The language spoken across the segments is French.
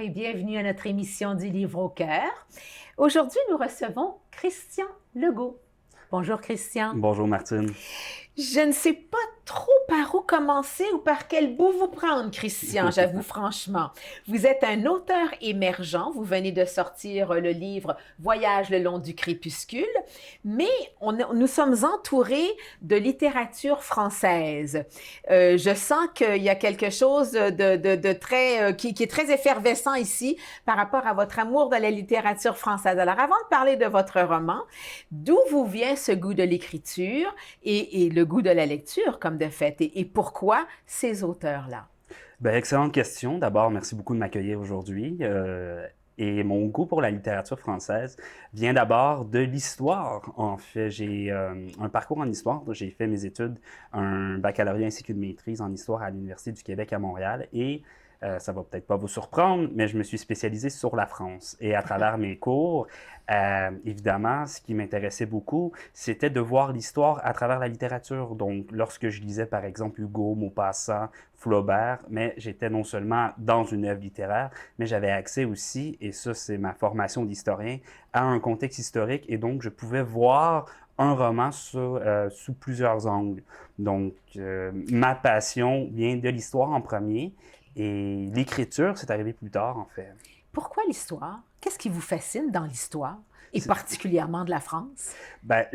et bienvenue à notre émission du Livre au cœur. Aujourd'hui, nous recevons Christian Legault. Bonjour Christian. Bonjour Martine. Je ne sais pas trop par où commencer ou par quel bout vous prendre, Christian, j'avoue franchement. Vous êtes un auteur émergent, vous venez de sortir le livre Voyage le long du crépuscule, mais nous sommes entourés de littérature française. Je sens qu'il y a quelque chose de très, qui est très effervescent ici par rapport à votre amour de la littérature française. Alors, avant de parler de votre roman, d'où vous vient ce goût de l'écriture et le goût de la lecture, comme de fait, et pourquoi ces auteurs-là? Ben, excellente question. D'abord, merci beaucoup de m'accueillir aujourd'hui. Et mon goût pour la littérature française vient d'abord de l'histoire. En fait, j'ai un parcours en histoire. J'ai fait mes études, un baccalauréat ainsi qu'une maîtrise en histoire à l'Université du Québec à Montréal. Et ça va peut-être pas vous surprendre, mais je me suis spécialisé sur la France. Et à travers mes cours, évidemment, ce qui m'intéressait beaucoup, c'était de voir l'histoire à travers la littérature. Donc, lorsque je lisais, par exemple, Hugo, Maupassant, Flaubert, mais j'étais non seulement dans une œuvre littéraire, mais j'avais accès aussi, et ça, c'est ma formation d'historien, à un contexte historique. Et donc, je pouvais voir un roman sous plusieurs angles. Donc, ma passion vient de l'histoire en premier. Et l'écriture, c'est arrivé plus tard, en fait. Pourquoi l'histoire? Qu'est-ce qui vous fascine dans l'histoire, et C'est- particulièrement de la France? Ben,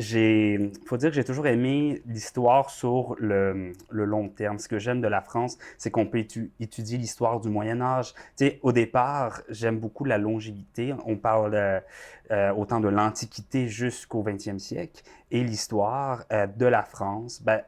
faut dire que j'ai toujours aimé l'histoire sur le long terme. Ce que j'aime de la France, c'est qu'on peut étudier l'histoire du Moyen Âge. Tu sais, au départ, j'aime beaucoup la longévité. On parle autant de l'Antiquité jusqu'au 20e siècle. Et l'histoire de la France, ben,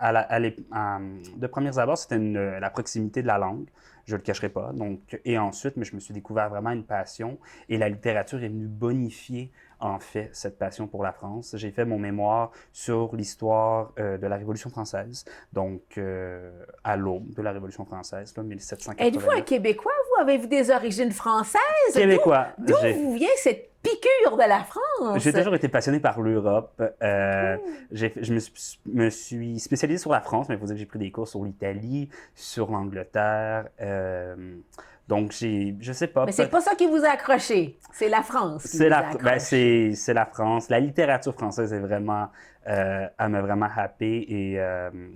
de premiers abords, c'était la proximité de la langue. Je le cacherai pas. Donc, et ensuite, mais je me suis découvert vraiment une passion et la littérature est venue bonifier en fait cette passion pour la France. J'ai fait mon mémoire sur l'histoire de la Révolution française, donc à l'aube de la Révolution française, là, Êtes-vous un 1789. Québécois, vous? Avez-vous des origines françaises? Québécois. D'où vous vient cette piqûre de la France? J'ai toujours été passionné par l'Europe. Hmm. Me suis spécialisé sur la France, mais il faut dire que j'ai pris des cours sur l'Italie, sur l'Angleterre. Donc, je sais pas. Mais c'est pas ça qui vous a accroché, c'est la France qui C'est vous a ben, accroché. c'est la France. La littérature française est vraiment, elle m'a vraiment happé et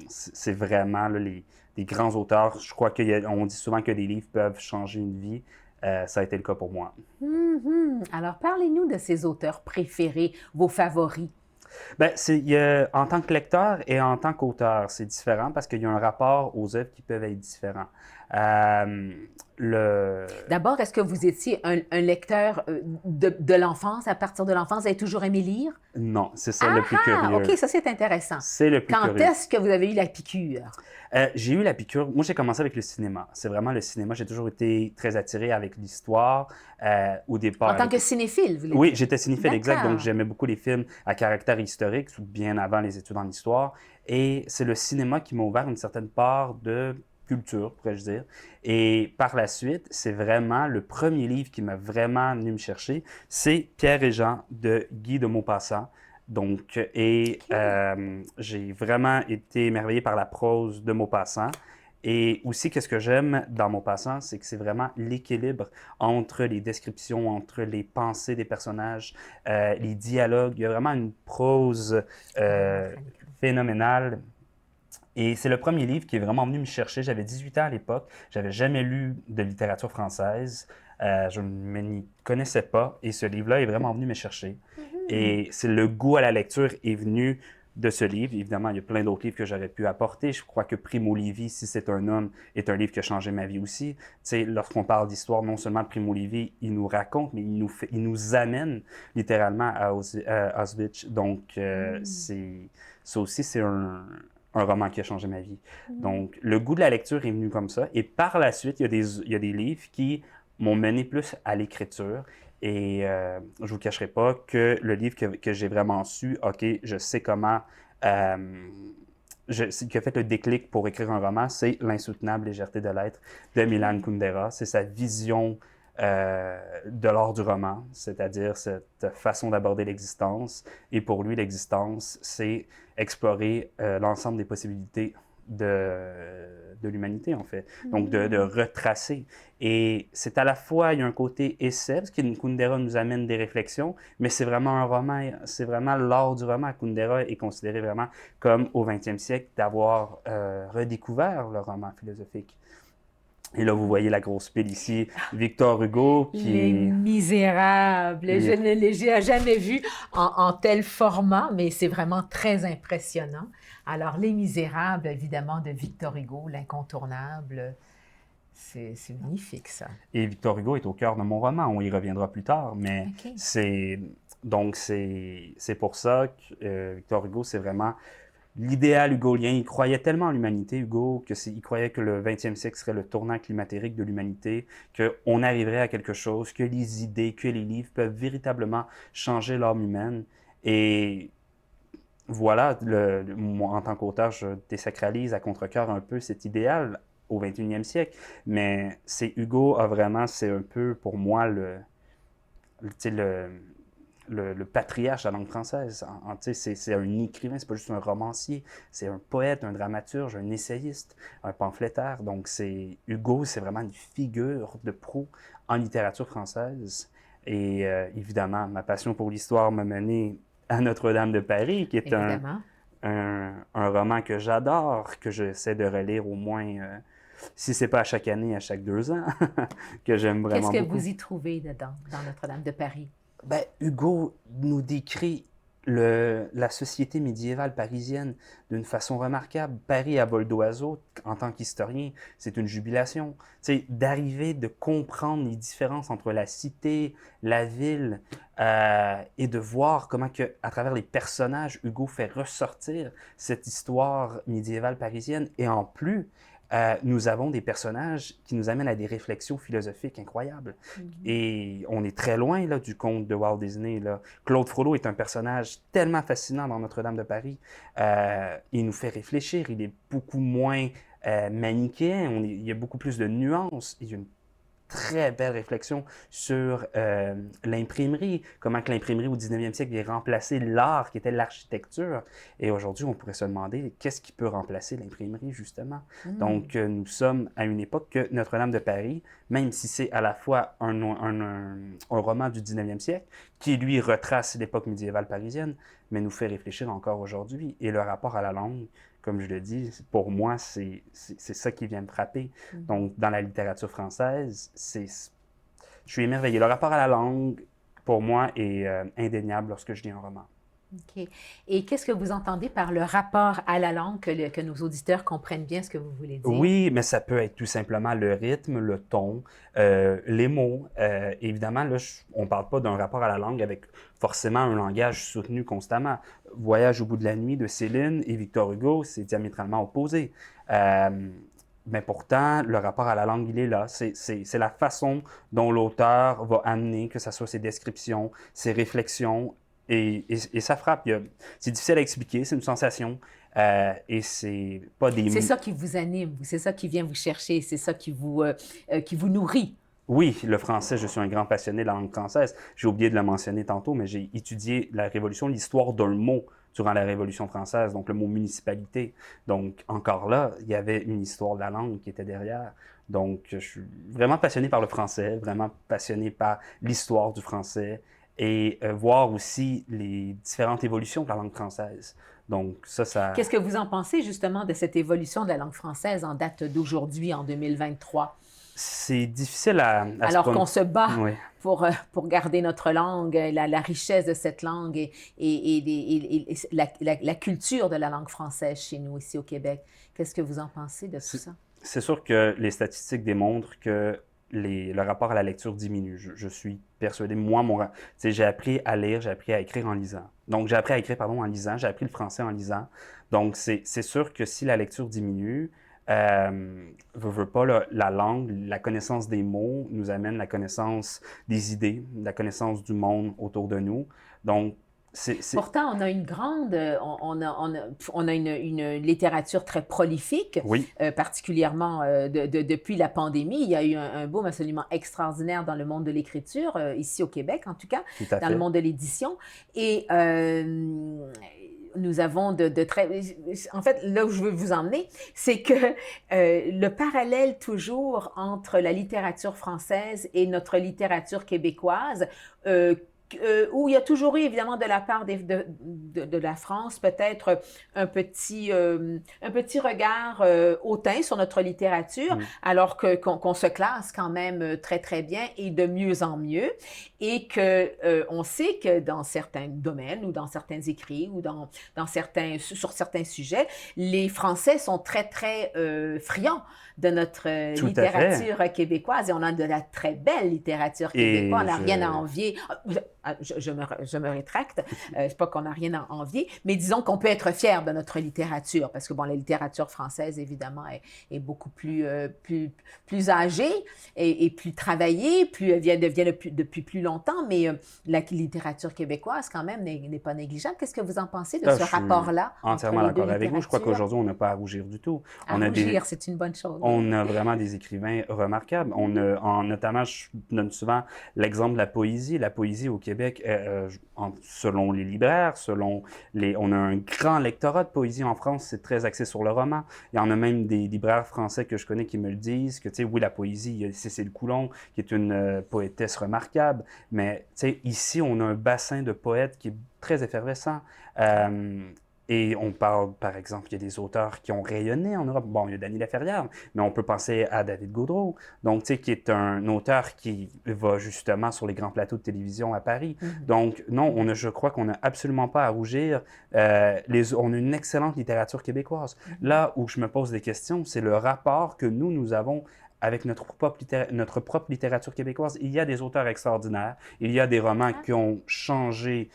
c'est vraiment là, les grands auteurs. Je crois qu'on dit souvent que des livres peuvent changer une vie. Ça a été le cas pour moi. Mhm. Alors, parlez-nous de ces auteurs préférés, vos favoris. Ben, en tant que lecteur et en tant qu'auteur, c'est différent parce qu'il y a un rapport aux œuvres qui peuvent être différents. Euh, le... D'abord, est-ce que vous étiez un lecteur de l'enfance, à partir de l'enfance, vous avez toujours aimé lire? Non, c'est ça Ah le plus ah, OK, curieux. ça c'est intéressant. C'est le plus Quand curieux. est-ce que vous avez eu la piqûre? J'ai eu la piqûre. Moi, j'ai commencé avec le cinéma. C'est vraiment le cinéma. J'ai toujours été très attiré avec l'histoire. Au départ, En tant que cinéphile, vous Oui, l'étiez? j'étais cinéphile, exact. Donc, D'accord. j'aimais beaucoup les films à caractère historique, bien avant les études en histoire. Et c'est le cinéma qui m'a ouvert une certaine part de culture, pourrais-je dire. Et par la suite, c'est vraiment le premier livre qui m'a vraiment venu me chercher. C'est Pierre et Jean de Guy de Maupassant. Donc, OK. j'ai vraiment été émerveillé par la prose de Maupassant. Et aussi, qu'est-ce que j'aime dans Maupassant, c'est que c'est vraiment l'équilibre entre les descriptions, entre les pensées des personnages, les dialogues. Il y a vraiment une prose euh, phénoménale. Et c'est le premier livre qui est vraiment venu me chercher. J'avais 18 ans à l'époque. J'avais jamais lu de littérature française. Je ne m'y connaissais pas. Et ce livre-là est vraiment venu me chercher. Mhm. Et c'est le goût à la lecture est venu de ce livre. Évidemment, il y a plein d'autres livres que j'aurais pu apporter. Je crois que Primo Levi, Si c'est un homme, est un livre qui a changé ma vie aussi. Tu sais, lorsqu'on parle d'histoire, non seulement Primo Levi, il nous raconte, mais il nous amène littéralement à Auschwitz. Donc, Mhm. ça aussi, c'est un roman qui a changé ma vie. Mhm. Donc, le goût de la lecture est venu comme ça. Et par la suite, il y a des livres qui m'ont mené plus à l'écriture. Et je ne vous cacherai pas que le livre que j'ai vraiment su, OK, je sais comment, euh, qui a fait le déclic pour écrire un roman, c'est L'insoutenable légèreté de l'être de Milan OK. Kundera. C'est sa vision de l'art du roman, c'est-à-dire cette façon d'aborder l'existence. Et pour lui, l'existence, c'est explorer l'ensemble des possibilités de l'humanité, en fait. Donc, de retracer. Et c'est à la fois, il y a un côté essai, parce que Kundera nous amène des réflexions, mais c'est vraiment un roman, c'est vraiment l'art du roman. Kundera est considéré vraiment comme, au 20e siècle, d'avoir redécouvert le roman philosophique. Et là, vous voyez la grosse pile ici, Victor Hugo, Les qui... Misérables, je les- ne les ai jamais vus en tel format, mais c'est vraiment très impressionnant. Alors, Les Misérables, évidemment, de Victor Hugo, l'incontournable, c'est magnifique, ça. Et Victor Hugo est au cœur de mon roman, on y reviendra plus tard, mais OK. c'est pour ça que Victor Hugo, c'est vraiment l'idéal hugolien. Il croyait tellement en l'humanité, Hugo, il croyait que le 20e siècle serait le tournant climatérique de l'humanité, qu'on arriverait à quelque chose, que les idées, que les livres peuvent véritablement changer l'âme humaine. Et voilà, moi, en tant qu'auteur, je désacralise à contre-cœur un peu cet idéal au 21e siècle, mais Hugo a vraiment, c'est un peu pour moi tu sais, le patriarche de la langue française. C'est un écrivain, c'est pas juste un romancier, c'est un poète, un dramaturge, un essayiste, un pamphlétaire. Donc Hugo, c'est vraiment une figure de proue en littérature française. Et évidemment, ma passion pour l'histoire m'a mené à Notre-Dame de Paris, qui est Évidemment. un roman que j'adore, que j'essaie de relire au moins, si c'est pas à chaque année, à chaque 2 ans, que j'aime Qu'est-ce vraiment que beaucoup. vous y trouvez dedans, dans Notre-Dame de Paris? Ben, Hugo nous décrit la société médiévale parisienne d'une façon remarquable. Paris à vol d'oiseau, en tant qu'historien, c'est une jubilation. Tu sais, d'arriver, de comprendre les différences entre la cité, la ville, et de voir comment que, à travers les personnages, Hugo fait ressortir cette histoire médiévale parisienne. Et en plus, nous avons des personnages qui nous amènent à des réflexions philosophiques incroyables. Et on est très loin là, du conte de Walt Disney. Là. Claude Frollo est un personnage tellement fascinant dans Notre-Dame de Paris. Il nous fait réfléchir. Il est beaucoup moins manichéen. Il y a beaucoup plus de nuances. Il y a une très belle réflexion sur l'imprimerie, comment que l'imprimerie au 19e siècle vient remplacer l'art qui était l'architecture. Et aujourd'hui, on pourrait se demander qu'est-ce qui peut remplacer l'imprimerie, justement. Donc, nous sommes à une époque que Notre-Dame de Paris, même si c'est à la fois un roman du 19e siècle, qui lui retrace l'époque médiévale parisienne, mais nous fait réfléchir encore aujourd'hui. Et le rapport à la langue, comme je le dis, pour moi, c'est ça qui vient me frapper. Donc, dans la littérature française, je suis émerveillé. Le rapport à la langue, pour moi, est indéniable lorsque je lis un roman. OK. Et qu'est-ce que vous entendez par le rapport à la langue, que nos auditeurs comprennent bien ce que vous voulez dire? Oui, mais ça peut être tout simplement le rythme, le ton, les mots. Évidemment, là, on ne parle pas d'un rapport à la langue avec forcément un langage soutenu constamment. Voyage au bout de la nuit de Céline et Victor Hugo, c'est diamétralement opposé. Mais pourtant, le rapport à la langue, il est là. C'est la façon dont l'auteur va amener, que ce soit ses descriptions, ses réflexions, et ça frappe. C'est difficile à expliquer, c'est une sensation. Et c'est pas des... C'est ça qui vous anime, c'est ça qui vient vous chercher, c'est ça qui vous nourrit. Oui, le français, je suis un grand passionné de la langue française. J'ai oublié de le mentionner tantôt, mais j'ai étudié la Révolution, l'histoire d'un mot durant la Révolution française, donc le mot municipalité. Donc, encore là, il y avait une histoire de la langue qui était derrière. Donc, je suis vraiment passionné par le français, vraiment passionné par l'histoire du français et voir aussi les différentes évolutions de la langue française. Donc, ça... Qu'est-ce que vous en pensez justement de cette évolution de la langue française en date d'aujourd'hui, en 2023? C'est difficile à Alors qu'on se bat Oui. pour garder notre langue, la richesse de cette langue et la culture de la langue française chez nous, ici au Québec. Qu'est-ce que vous en pensez de tout ça? C'est sûr que les statistiques démontrent que le rapport à la lecture diminue. Je suis persuadé. Moi, j'ai appris à lire, j'ai appris à écrire en lisant. Donc, j'ai appris à écrire, pardon, en lisant. J'ai appris le français en lisant. Donc, c'est sûr que si la lecture diminue, veut pas, la langue, la connaissance des mots nous amène la connaissance des idées, la connaissance du monde autour de nous. Donc, Pourtant, on a une grande, on a une littérature très prolifique, oui, particulièrement depuis la pandémie. Il y a eu un boom absolument extraordinaire dans le monde de l'écriture, ici au Québec en tout cas, tout à dans fait. le monde de l'édition. Et nous avons de très... En fait, là où je veux vous emmener, c'est que le parallèle toujours entre la littérature française et notre littérature québécoise, où il y a toujours eu, évidemment, de la part de la France, peut-être un petit regard hautain sur notre littérature, alors qu'on se classe quand même très, très bien et de mieux en mieux, et on sait que dans certains domaines ou dans certains écrits ou sur certains sujets, les Français sont très, très friands de notre Tout à fait. littérature québécoise, et on a de la très belle littérature québécoise. On n'a rien à envier. Je me rétracte. C'est pas qu'on n'a rien à envier, mais disons qu'on peut être fier de notre littérature, parce que bon, la littérature française, évidemment, est beaucoup plus âgée et plus travaillée, elle vient depuis plus longtemps, mais la littérature québécoise, quand même, n'est pas négligeable. Qu'est-ce que vous en pensez de ce rapport-là entre entièrement les deux d'accord avec vous. Je crois littératures? qu'aujourd'hui, on n'a pas à rougir du tout. À rougir, c'est une bonne chose. On a vraiment des écrivains remarquables. Notamment, je donne souvent l'exemple de la poésie. La poésie au Québec, selon les libraires, on a un grand lectorat de poésie en France. C'est très axé sur le roman. Il y en a même des libraires français que je connais qui me le disent, que, tu sais, oui, la poésie, il y a Cécile Coulon, qui est une poétesse remarquable, mais, tu sais, ici, on a un bassin de poètes qui est très effervescent. Et on parle, par exemple, il y a des auteurs qui ont rayonné en Europe. Bon, il y a Dany Laferrière, mais on peut penser à David Gaudreault, donc, tu sais, qui est un auteur qui va justement sur les grands plateaux de télévision à Paris. Donc, non, je crois qu'on n'a absolument pas à rougir. On a une excellente littérature québécoise. Là où je me pose des questions, c'est le rapport que nous avons avec notre propre littérature québécoise. Il y a des auteurs extraordinaires. Il y a des romans qui ont changé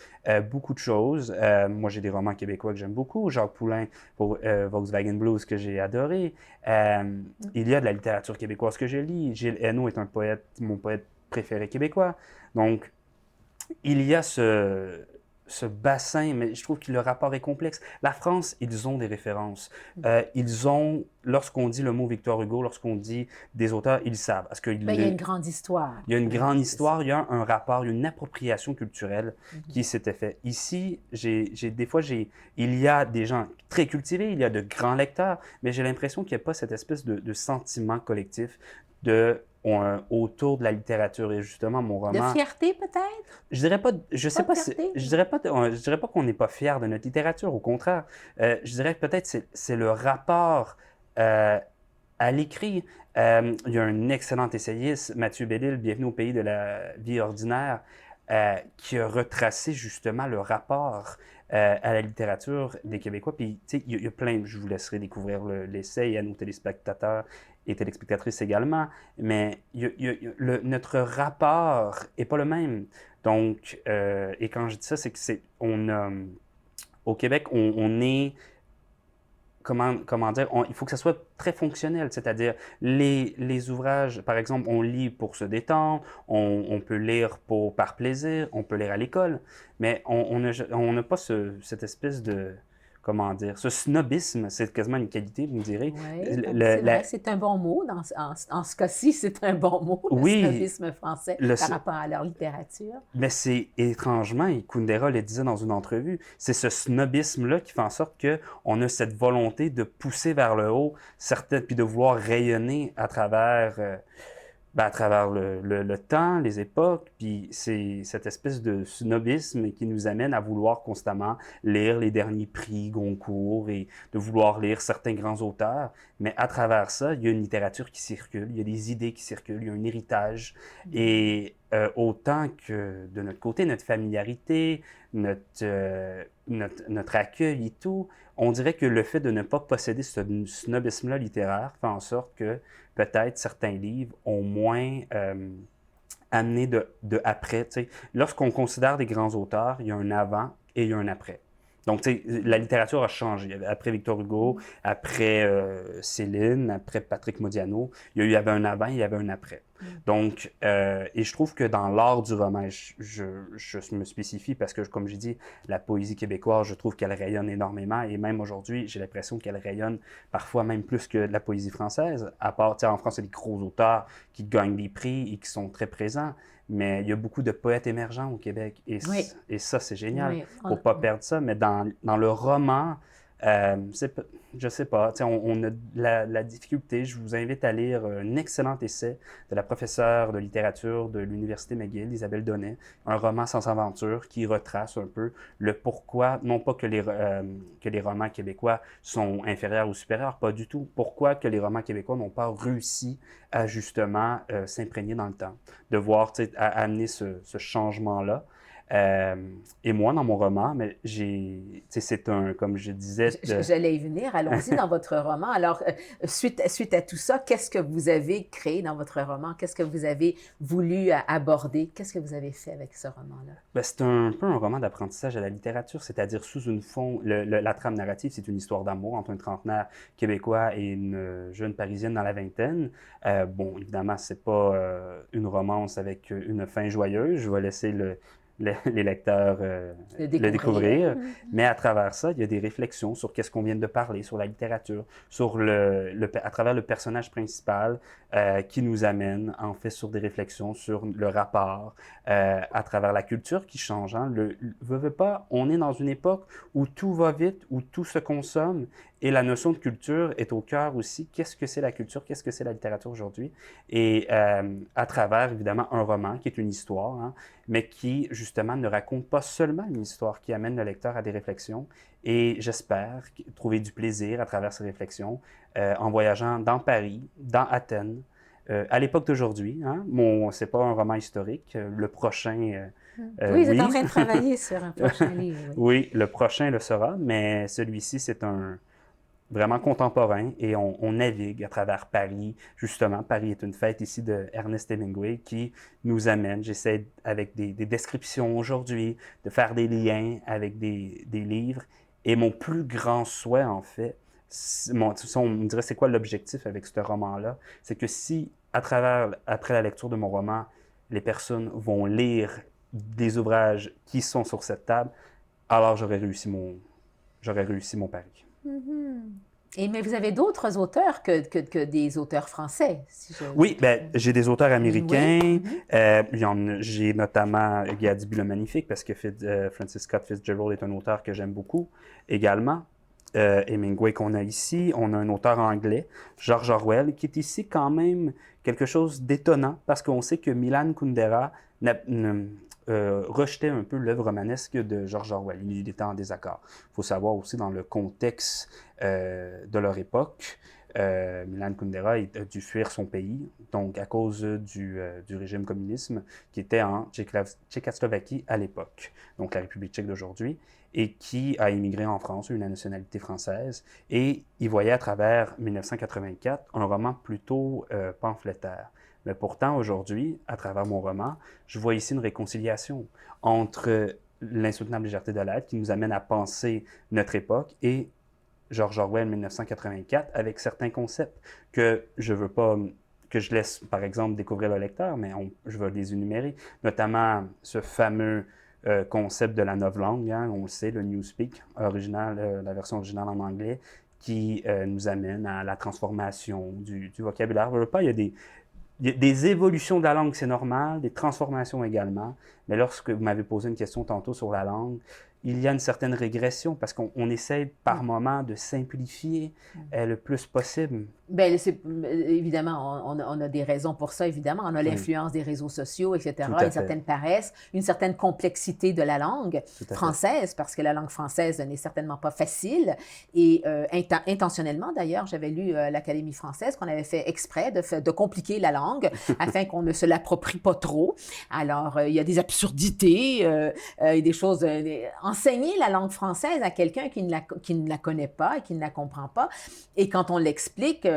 beaucoup de choses. Moi, j'ai des romans québécois que j'aime beaucoup. Jacques Poulain pour Volkswagen Blues que j'ai adoré. Il y a de la littérature québécoise que je lis. Gilles Hainaut est mon poète préféré québécois. Donc, il y a ce bassin, mais je trouve que le rapport est complexe. La France, ils ont des références. Lorsqu'on dit le mot Victor Hugo, lorsqu'on dit des auteurs, ils savent. Parce que il y a une grande histoire. Il y a une grande histoire, il y a un rapport, il y a une appropriation culturelle qui s'était faite. Ici, des fois, il y a des gens très cultivés, il y a de grands lecteurs, mais j'ai l'impression qu'il n'y a pas cette espèce de sentiment collectif autour de la littérature. Et justement, mon roman... De fierté, peut-être? Je dirais pas, je sais pas, je dirais pas qu'on n'est pas fier de notre littérature. Au contraire, je dirais que peut-être c'est le rapport à l'écrit. Il y a un excellent essayiste, Mathieu Bellil, Bienvenue au pays de la vie ordinaire, qui a retracé justement le rapport à la littérature des Québécois. Puis, tu sais, il y a plein, je vous laisserai découvrir l'essai à nos téléspectateurs et téléspectatrices également, mais notre rapport n'est pas le même. Donc, et quand je dis ça, c'est que au Québec, on est comment dire, il faut que ça soit très fonctionnel, c'est-à-dire les ouvrages, par exemple, on lit pour se détendre, on peut lire par plaisir, on peut lire à l'école, mais on n'a pas cette espèce de, comment dire, ce snobisme, c'est quasiment une qualité, vous me direz. Oui, c'est un bon mot, en ce cas-ci, c'est un bon mot, le snobisme français par rapport à leur littérature. Mais c'est étrangement, et Kundera le disait dans une entrevue, c'est ce snobisme-là qui fait en sorte qu'on a cette volonté de pousser vers le haut certaines, puis de vouloir rayonner à travers le temps, les époques, puis c'est cette espèce de snobisme qui nous amène à vouloir constamment lire les derniers prix Goncourt et de vouloir lire certains grands auteurs. Mais à travers ça, il y a une littérature qui circule, il y a des idées qui circulent, il y a un héritage. Et autant que de notre côté, notre familiarité, notre accueil et tout, on dirait que le fait de ne pas posséder ce snobisme-là littéraire fait en sorte que peut-être certains livres ont moins amené de après. T'sais. Lorsqu'on considère des grands auteurs, il y a un avant et il y a un après. Donc, la littérature a changé. Après Victor Hugo, après Céline, après Patrick Modiano, il y avait un avant et il y avait un après. Donc, et je trouve que dans l'art du roman, je me spécifie parce que, comme j'ai dit, la poésie québécoise, je trouve qu'elle rayonne énormément et même aujourd'hui, j'ai l'impression qu'elle rayonne parfois même plus que la poésie française. À part, tu sais, en France, il y a des gros auteurs qui gagnent des prix et qui sont très présents, mais il y a beaucoup de poètes émergents au Québec Oui, et ça, c'est génial. oui. Pour ne pas perdre ça, mais dans le roman, je sais pas, tu sais, on a la difficulté. Je vous invite à lire un excellent essai de la professeure de littérature de l'Université McGill, Isabelle Donnet, un roman sans aventure qui retrace un peu le pourquoi, non pas que les romans québécois sont inférieurs ou supérieurs, pas du tout. Pourquoi que les romans québécois n'ont pas réussi à justement s'imprégner dans le temps, de voir, tu sais, à amener ce changement-là. Et moi, dans mon roman, mais c'est un, comme je disais, J'allais y venir. Allons-y dans votre roman. Alors, suite à tout ça, qu'est-ce que vous avez créé dans votre roman? Qu'est-ce que vous avez voulu aborder? Qu'est-ce que vous avez fait avec ce roman-là? ben, c'est un peu un roman d'apprentissage à la littérature, c'est-à-dire sous une fond, la trame narrative, c'est une histoire d'amour entre un trentenaire québécois et une jeune parisienne dans la vingtaine. Bon, évidemment, c'est pas une romance avec une fin joyeuse. Je vais laisser les lecteurs le découvrir. Mais à travers ça, il y a des réflexions sur qu'est-ce qu'on vient de parler, sur la littérature, sur à travers le personnage principal qui nous amène en fait sur des réflexions sur le rapport à travers la culture qui change. Hein. Veut pas, on est dans une époque où tout va vite, où tout se consomme et la notion de culture est au cœur aussi. Qu'est-ce que c'est la culture? Qu'est-ce que c'est la littérature aujourd'hui? Et à travers, évidemment, un roman qui est une histoire, hein, mais qui, justement, ne raconte pas seulement une histoire, qui amène le lecteur à des réflexions. Et j'espère trouver du plaisir à travers ces réflexions en voyageant dans Paris, dans Athènes, à l'époque d'aujourd'hui. Hein. C'est pas un roman historique. Le prochain... oui, vous êtes en train de travailler sur un prochain livre. Oui. Oui, le prochain le sera, mais celui-ci, c'est un vraiment contemporain et on navigue à travers Paris. Justement, Paris est une fête ici de Ernest Hemingway qui nous amène, j'essaie avec des descriptions aujourd'hui, de faire des liens avec des livres. Et mon plus grand souhait, en fait, on me dirait c'est quoi l'objectif avec ce roman-là, c'est que si, après la lecture de mon roman, les personnes vont lire des ouvrages qui sont sur cette table, alors j'aurais réussi mon pari. Mm-hmm. Mais vous avez d'autres auteurs que des auteurs français, si je... Oui, ben, j'ai des auteurs américains. Oui. J'ai notamment Gatsby le Magnifique, parce que Francis Scott Fitzgerald est un auteur que j'aime beaucoup également. Hemingway qu'on a ici. On a un auteur anglais, George Orwell, qui est ici quand même quelque chose d'étonnant, parce qu'on sait que Milan Kundera rejetait un peu l'œuvre romanesque de George Orwell. Il était en désaccord. Il faut savoir aussi dans le contexte de leur époque, Milan Kundera a dû fuir son pays, donc à cause du régime communisme qui était en Tchécoslovaquie à l'époque, donc la République tchèque d'aujourd'hui, et qui a immigré en France, une nationalité française, et il voyait à travers 1984 un roman plutôt pamphlétaire. Mais pourtant, aujourd'hui, à travers mon roman, je vois ici une réconciliation entre l'insoutenable légèreté de l'être qui nous amène à penser notre époque et George Orwell 1984 avec certains concepts que je veux pas, que je laisse par exemple découvrir le lecteur, mais je vais les énumérer, notamment ce fameux concept de la novlangue, hein, on le sait, le Newspeak, la version originale en anglais, qui nous amène à la transformation du vocabulaire. Je veux pas, il y a des évolutions de la langue, c'est normal, des transformations également, mais lorsque vous m'avez posé une question tantôt sur la langue, il y a une certaine régression parce qu'on essaie par moment de simplifier le plus possible. Bien, évidemment, on a des raisons pour ça, évidemment. On a l'influence des réseaux sociaux, etc., une certaine paresse, une certaine complexité de la langue française, parce que la langue française n'est certainement pas facile. Et intentionnellement, d'ailleurs, j'avais lu à l'Académie française qu'on avait fait exprès de compliquer la langue afin qu'on ne se l'approprie pas trop. Alors, il y a des absurdités, et des choses enseigner la langue française à quelqu'un qui ne la connaît pas et qui ne la comprend pas. Et quand on l'explique,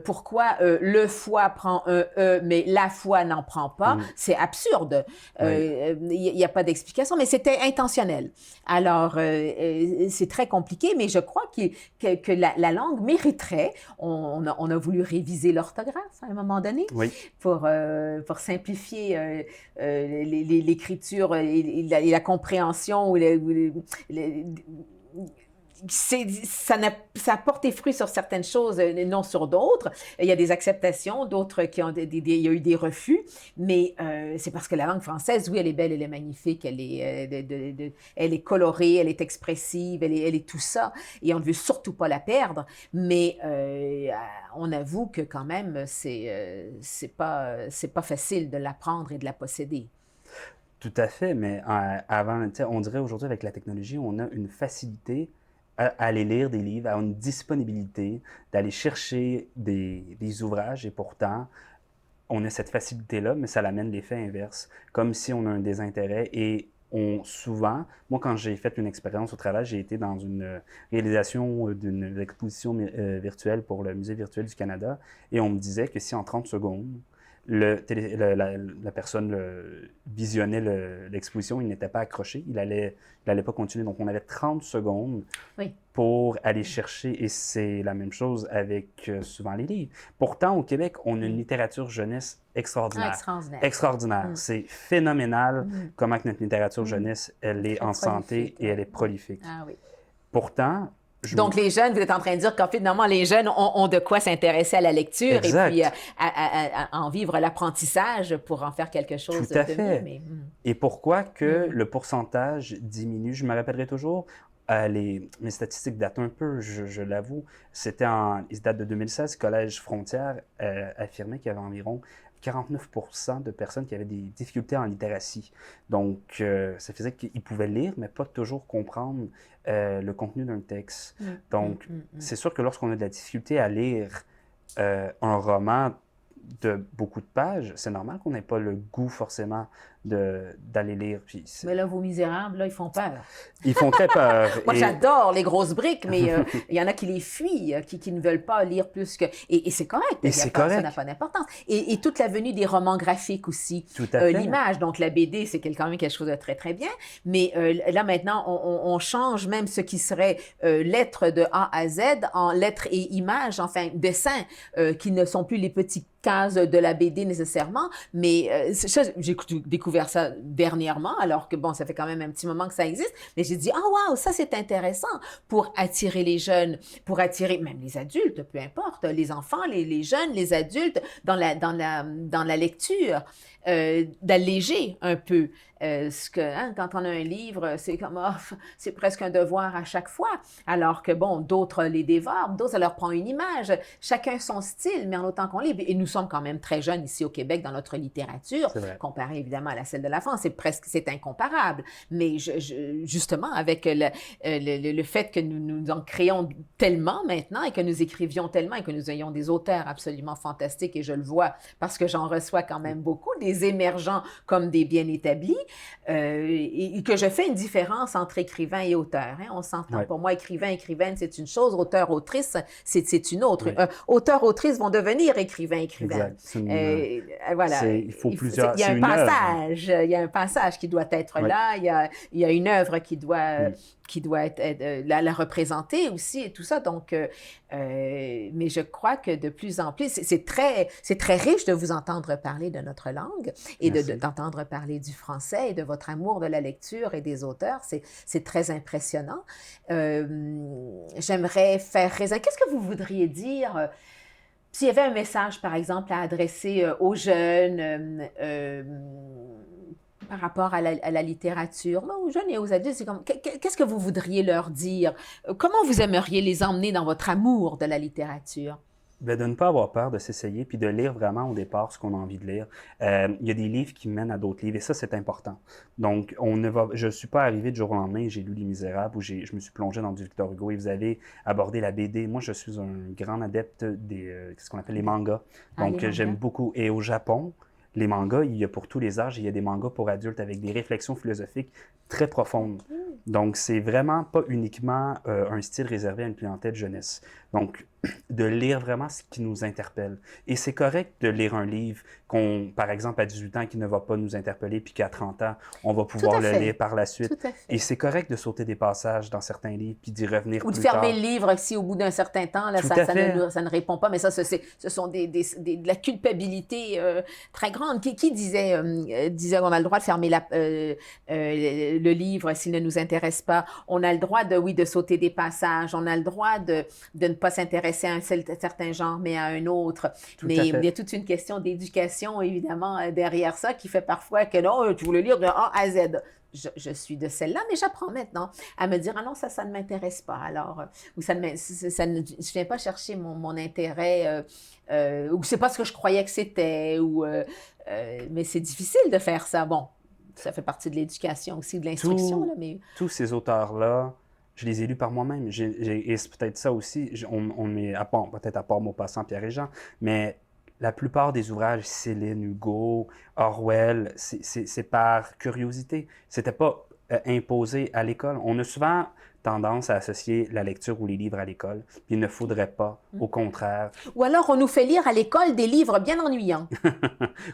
pourquoi le foie prend un E, mais la foi n'en prend pas, c'est absurde. Oui. Il n'y a pas d'explication, mais c'était intentionnel. Alors, c'est très compliqué, mais je crois que la langue mériterait. On a voulu réviser l'orthographe à un moment donné Oui. pour simplifier l'écriture et la compréhension ou ça porte des fruits sur certaines choses, non sur d'autres. Il y a des acceptations, d'autres il y a eu des refus, mais c'est parce que la langue française, oui, elle est belle, elle est magnifique, elle est colorée, elle est expressive, elle est tout ça, et on ne veut surtout pas la perdre, mais on avoue que quand même, c'est pas facile de l'apprendre et de la posséder. Tout à fait, mais avant, on dirait aujourd'hui avec la technologie, on a une facilité à aller lire des livres, à une disponibilité, d'aller chercher des ouvrages, et pourtant, on a cette facilité-là, mais ça l'amène l'effet inverse, comme si on a un désintérêt et souvent, moi quand j'ai fait une expérience au travail, j'ai été dans une réalisation d'une exposition virtuelle pour le Musée virtuel du Canada et on me disait que si en 30 secondes, la personne visionnait l'exposition, il n'était pas accroché, il allait pas continuer. Donc, on avait 30 secondes pour aller chercher, et c'est la même chose avec souvent les livres. Pourtant, au Québec, on a une littérature jeunesse extraordinaire. Extraordinaire. C'est phénoménal comment que notre littérature jeunesse, elle est en santé et elle est prolifique. Ah oui. Pourtant, donc, les jeunes, vous êtes en train de dire qu'en fait, finalement, les jeunes ont de quoi s'intéresser à la lecture exact. Et puis à en vivre l'apprentissage pour en faire quelque chose Tout à de fait. mieux. Mais... Et pourquoi que le pourcentage diminue? Je me rappellerai toujours, mes statistiques datent un peu, je l'avoue. Ils datent de 2016. Collège Frontières affirmait qu'il y avait environ 49% de personnes qui avaient des difficultés en littératie. Donc, ça faisait qu'ils pouvaient lire, mais pas toujours comprendre le contenu d'un texte. Donc, c'est sûr que lorsqu'on a de la difficulté à lire un roman de beaucoup de pages, c'est normal qu'on n'ait pas le goût forcément d'aller lire. Puis mais là, vos misérables, là, ils font peur. Ils font très peur. Moi, j'adore les grosses briques, mais il y en a qui les fuient, qui ne veulent pas lire plus que... Et c'est correct. Et c'est correct. Ça n'a pas d'importance. Et toute la venue des romans graphiques aussi. Tout à fait. L'image, donc la BD, c'est quand même quelque chose de très, très bien. Mais là, maintenant, on change même ce qui serait lettres de A à Z en lettres et images, enfin, dessins, qui ne sont plus les petits cases de la BD nécessairement, mais j'ai découvert ça dernièrement, alors que bon, ça fait quand même un petit moment que ça existe, mais j'ai dit, ah wow, ça c'est intéressant pour attirer les jeunes, pour attirer même les adultes, peu importe, les enfants, les jeunes, les adultes, dans la lecture, d'alléger un peu quand on a un livre, c'est comme, c'est presque un devoir à chaque fois, alors que bon, d'autres les dévorent, d'autres, ça leur prend une image, chacun son style, mais en autant qu'on lit, et nous sommes quand même très jeunes ici au Québec dans notre littérature, comparé évidemment à celle de la France, c'est incomparable, mais justement, avec le fait que nous en créons tellement maintenant et que nous écrivions tellement et que nous ayons des auteurs absolument fantastiques, et je le vois parce que j'en reçois quand même beaucoup, des émergents comme des bien établis, et que je fais une différence entre écrivain et auteur. Hein, on s'entend. Pour moi, écrivaine, c'est une chose. Auteur, autrice, c'est une autre. Auteur, autrice vont devenir écrivaine. Voilà. Il faut plusieurs. Il y a un passage. Il y a un passage qui doit être là. Il y a une œuvre qui doit être la représenter aussi et tout ça. Donc, mais je crois que de plus en plus, c'est très riche de vous entendre parler de notre langue et d'entendre parler du français et de votre amour de la lecture et des auteurs. C'est très impressionnant. J'aimerais faire raison. Qu'est-ce que vous voudriez dire s'il y avait un message, par exemple, à adresser aux jeunes par rapport à la littérature, aux jeunes et aux adultes, c'est comme, qu'est-ce que vous voudriez leur dire? Comment vous aimeriez les emmener dans votre amour de la littérature? Bien, de ne pas avoir peur de s'essayer, puis de lire vraiment au départ ce qu'on a envie de lire. Il y a des livres qui mènent à d'autres livres, et ça, c'est important. Donc, je ne suis pas arrivé du jour au lendemain, j'ai lu Les Misérables, ou je me suis plongé dans du Victor Hugo, et vous avez abordé la BD. Moi, je suis un grand adepte ce qu'on appelle les mangas. Donc, j'aime beaucoup. Et au Japon, les mangas, il y a pour tous les âges, il y a des mangas pour adultes avec des réflexions philosophiques très profondes. Donc, c'est vraiment pas uniquement un style réservé à une clientèle jeunesse. Donc, de lire vraiment ce qui nous interpelle. Et c'est correct de lire un livre par exemple, à 18 ans, qui ne va pas nous interpeller, puis qu'à 30 ans, on va pouvoir le lire par la suite. Tout à fait. Et c'est correct de sauter des passages dans certains livres, puis d'y revenir Ou plus de tard. fermer le livre si au bout d'un certain temps, là, ça ne répond pas. Mais ça, ce sont de la culpabilité très grande. Qui disait qu'on a le droit de fermer le livre s'il ne nous intéresse pas? On a le droit de sauter des passages. On a le droit de ne pas s'intéresser à un certain genre, mais à un autre. Mais il y a toute une question d'éducation, évidemment, derrière ça, qui fait parfois que non, tu voulais lire de A à Z. Je suis de celle-là, mais j'apprends maintenant à me dire, ah non, ça ne m'intéresse pas. Alors, ou je ne viens pas chercher mon intérêt, ou c'est pas ce que je croyais que c'était, mais c'est difficile de faire ça. Bon, ça fait partie de l'éducation aussi, de l'instruction. Tous ces auteurs-là, je les ai lus par moi-même. Et c'est peut-être ça aussi, peut-être à part Maupassant, Pierre et Jean, mais la plupart des ouvrages, Céline, Hugo, Orwell, c'est par curiosité. C'était pas imposé à l'école. On a souvent tendance à associer la lecture ou les livres à l'école, puis il ne faudrait pas, au contraire. Ou alors, on nous fait lire à l'école des livres bien ennuyants.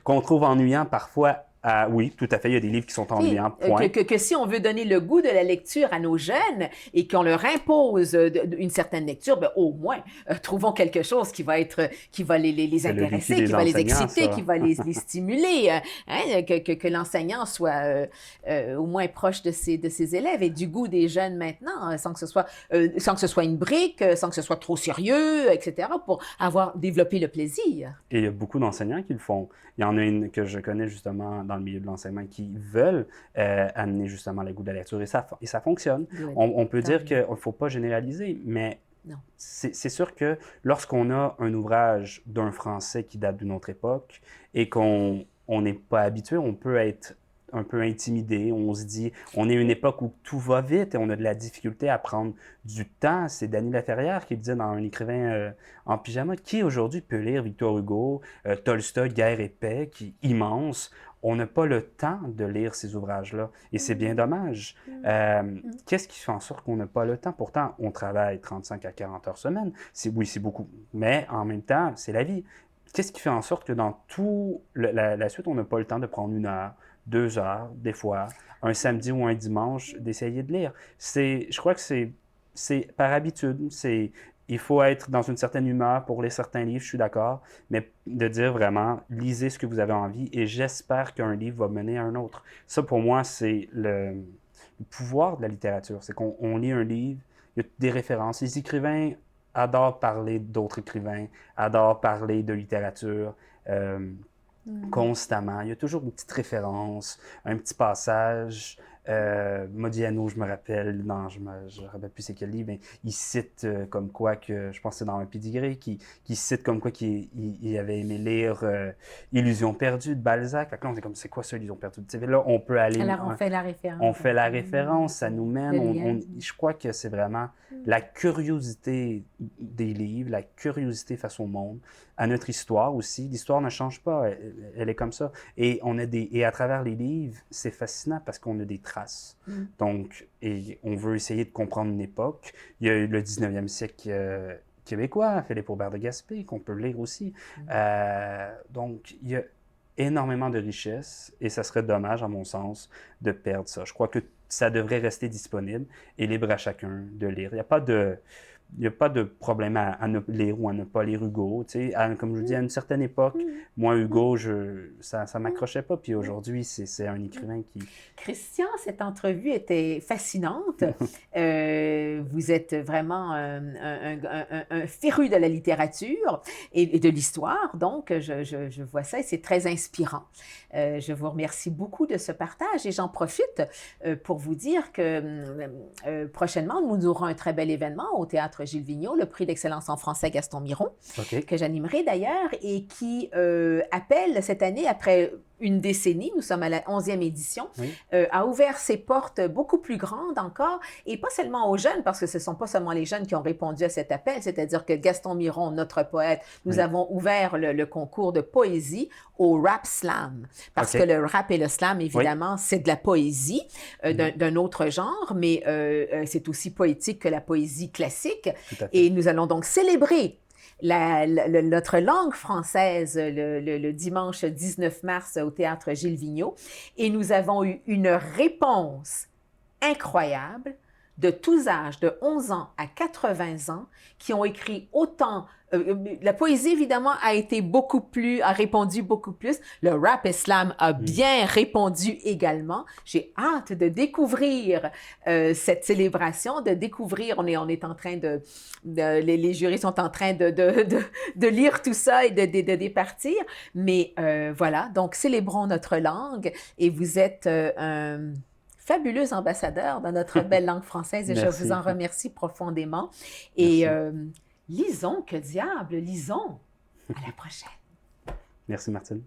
Qu'on trouve ennuyants parfois. Oui, tout à fait, il y a des livres qui sont ennuyants, point. Que si on veut donner le goût de la lecture à nos jeunes et qu'on leur impose une certaine lecture, ben, au moins, trouvons quelque chose qui va les intéresser, qui va les exciter, qui va les stimuler, hein, que l'enseignant soit au moins proche de ses élèves et du goût des jeunes maintenant, sans que ce soit une brique, sans que ce soit trop sérieux, etc., pour développer le plaisir. Et il y a beaucoup d'enseignants qui le font. Il y en a une que je connais justement dans le milieu de l'enseignement qui veulent amener justement le goût de la lecture et ça fonctionne. On peut dire qu'il ne faut pas généraliser, mais c'est sûr que lorsqu'on a un ouvrage d'un Français qui date d'une autre époque et qu'on n'est pas habitué, on peut être un peu intimidé. On se dit, on est une époque où tout va vite et on a de la difficulté à prendre du temps. C'est Dany Laferrière qui le disait dans un écrivain en pyjama. Qui aujourd'hui peut lire Victor Hugo, Tolstoï, Guerre et paix, qui est immense? On n'a pas le temps de lire ces ouvrages-là et c'est bien dommage. Qu'est-ce qui fait en sorte qu'on n'a pas le temps? Pourtant, on travaille 35 à 40 heures semaine. Oui, c'est beaucoup, mais en même temps, c'est la vie. Qu'est-ce qui fait en sorte que dans tout la suite, on n'a pas le temps de prendre 1 heure, 2 heures, des fois, un samedi ou un dimanche, d'essayer de lire? Je crois que c'est par habitude. Il faut être dans une certaine humeur pour lire certains livres, je suis d'accord, mais de dire vraiment, lisez ce que vous avez envie et j'espère qu'un livre va mener à un autre. Ça, pour moi, c'est le pouvoir de la littérature. C'est qu'on lit un livre, il y a des références. Les écrivains adorent parler d'autres écrivains, adorent parler de littérature. Constamment. Il y a toujours une petite référence, un petit passage. Modiano, je me rappelle, je me rappelle plus c'est quel livre, mais il cite comme quoi que, je pense que c'est dans un pédigré, qui cite comme quoi qu'il avait aimé lire Illusion perdue de Balzac. Fait que là, on est comme, c'est quoi ça, Illusion perdue? Là, on peut aller... Alors, on fait la référence. On fait la référence, ça nous mène. Je crois que c'est vraiment la curiosité des livres, la curiosité face au monde, à notre histoire aussi. L'histoire ne change pas, elle est comme ça. Et à travers les livres, c'est fascinant parce qu'on a des traces. Donc, et on veut essayer de comprendre une époque. Il y a eu le 19e siècle québécois, Philippe Aubert de Gaspé, qu'on peut lire aussi. Donc, il y a énormément de richesses et ça serait dommage, à mon sens, de perdre ça. Je crois que ça devrait rester disponible et libre à chacun de lire. Il n'y a pas de problème à ne lire ou à ne pas lire Hugo. Comme je vous dis, à une certaine époque, moi, Hugo, ça ne m'accrochait pas. Puis aujourd'hui, c'est un écrivain qui... Christian, cette entrevue était fascinante. Vous êtes vraiment un féru de la littérature et de l'histoire. Donc, je vois ça et c'est très inspirant. Je vous remercie beaucoup de ce partage et j'en profite pour vous dire que prochainement, nous aurons un très bel événement au Théâtre Gilles Vigneault, le prix d'excellence en français Gaston Miron, que j'animerai d'ailleurs et qui appelle cette année, après une décennie, nous sommes à la 11e édition, Oui. a ouvert ses portes beaucoup plus grandes encore, et pas seulement aux jeunes, parce que ce ne sont pas seulement les jeunes qui ont répondu à cet appel, c'est-à-dire que Gaston Miron, notre poète, nous Oui. avons ouvert le concours de poésie au rap slam, parce OK. que le rap et le slam, évidemment, c'est de la poésie d'un autre genre, mais c'est aussi poétique que la poésie classique, Tout à fait. et nous allons donc célébrer notre langue française le dimanche 19 mars au Théâtre Gilles Vigneault. Et nous avons eu une réponse incroyable de tous âges, de 11 ans à 80 ans, qui ont écrit autant. La poésie, évidemment, a répondu beaucoup plus. Le rap et slam a bien répondu également. J'ai hâte de découvrir cette célébration, de découvrir, on est en train les jurys sont en train de lire tout ça et de départir. Mais voilà, donc célébrons notre langue, et vous êtes un fabuleux ambassadeur de notre belle langue française, et je vous en remercie profondément. Et lisons, que diable, lisons. À la prochaine. Merci, Martine.